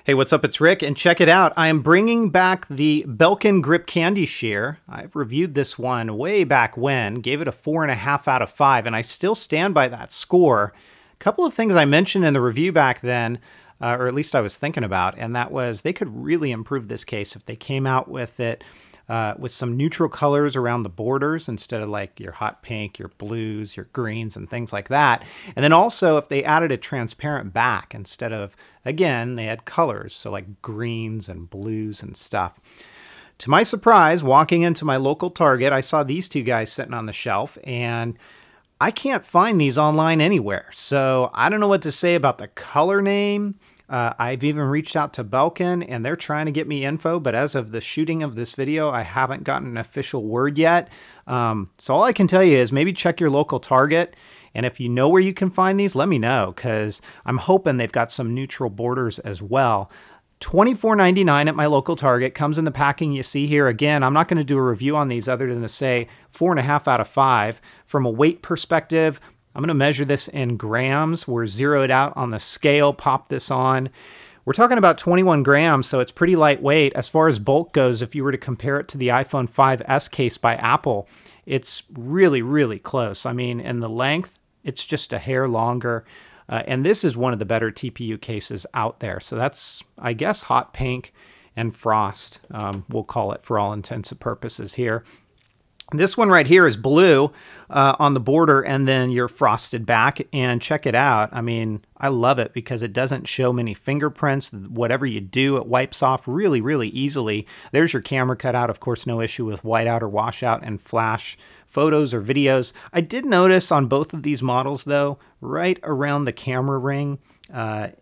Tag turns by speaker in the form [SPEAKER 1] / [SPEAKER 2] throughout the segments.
[SPEAKER 1] Hey, what's up? It's Rick, and check it out. I am bringing back the Belkin Grip Candy Sheer. I've reviewed this one way back when, gave it a 4.5 out of 5, and I still stand by that score. A couple of things I mentioned in the review back then, or at least I was thinking about, and that was they could really improve this case if they came out with it with some neutral colors around the borders instead of like your hot pink, your blues, your greens, and things like that. And then also if they added a transparent back instead of, again, they had colors, so like greens and blues and stuff. To my surprise, walking into my local Target, I saw these two guys sitting on the shelf, and I can't find these online anywhere. So I don't know what to say about the color name. I've even reached out to Belkin, and they're trying to get me info, but as of the shooting of this video, I haven't gotten an official word yet. So all I can tell you is maybe check your local Target, and if you know where you can find these, let me know, because I'm hoping they've got some neutral borders as well. $24.99 at my local Target, comes in the packing you see here. Again, I'm not going to do a review on these other than to say 4.5 out of 5. From a weight perspective, I'm going to measure this in grams. We're zeroed out on the scale, pop this on. We're talking about 21 grams, so it's pretty lightweight. As far as bulk goes, if you were to compare it to the iPhone 5S case by Apple, it's really, really close. I mean, in the length, it's just a hair longer. And this is one of the better TPU cases out there. So that's, I guess, hot pink and frost, we'll call it for all intents and purposes here. This one right here is blue on the border, and then your frosted back, and check it out. I mean, I love it because it doesn't show many fingerprints. Whatever you do, it wipes off really, really easily. There's your camera cutout. Of course, no issue with whiteout or washout and flash photos or videos. I did notice on both of these models, though, right around the camera ring,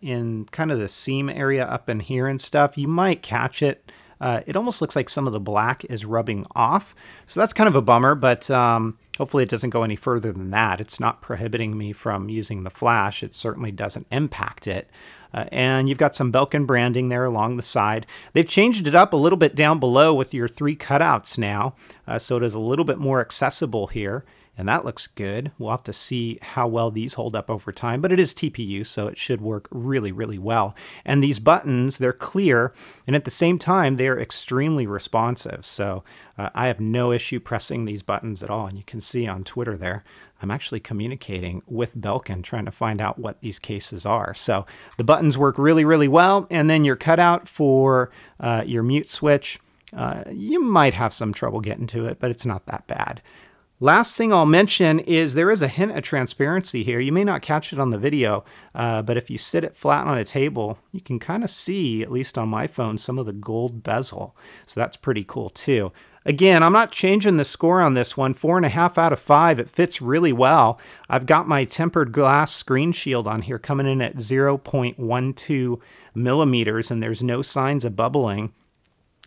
[SPEAKER 1] in kind of the seam area up in here and stuff, you might catch it. It almost looks like some of the black is rubbing off. So that's kind of a bummer, but hopefully it doesn't go any further than that. It's not prohibiting me from using the flash. It certainly doesn't impact it. And you've got some Belkin branding there along the side. They've changed it up a little bit down below with your 3 cutouts now. So it is a little bit more accessible here. And that looks good. We'll have to see how well these hold up over time, but it is TPU, so it should work really, really well. And these buttons, they're clear, and at the same time, they're extremely responsive. So I have no issue pressing these buttons at all. And you can see on Twitter there, I'm actually communicating with Belkin, trying to find out what these cases are. So the buttons work really, really well. And then your cutout for your mute switch, you might have some trouble getting to it, but it's not that bad. Last thing I'll mention is there is a hint of transparency here. You may not catch it on the video, but if you sit it flat on a table, you can kind of see, at least on my phone, some of the gold bezel. So that's pretty cool too. Again, I'm not changing the score on this one. 4.5 out of 5. It fits really well. I've got my tempered glass screen shield on here coming in at 0.12 millimeters, and there's no signs of bubbling.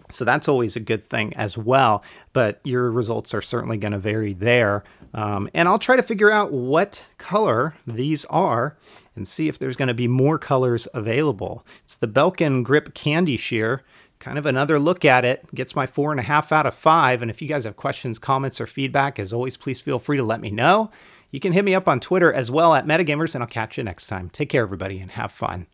[SPEAKER 1] So that's always a good thing as well, but your results are certainly going to vary there. And I'll try to figure out what color these are and see if there's going to be more colors available. It's the Belkin Grip Candy Sheer. Kind of another look at it. Gets my 4.5 out of 5. And if you guys have questions, comments, or feedback, as always, please feel free to let me know. You can hit me up on Twitter as well at Metagamers, and I'll catch you next time. Take care, everybody, and have fun.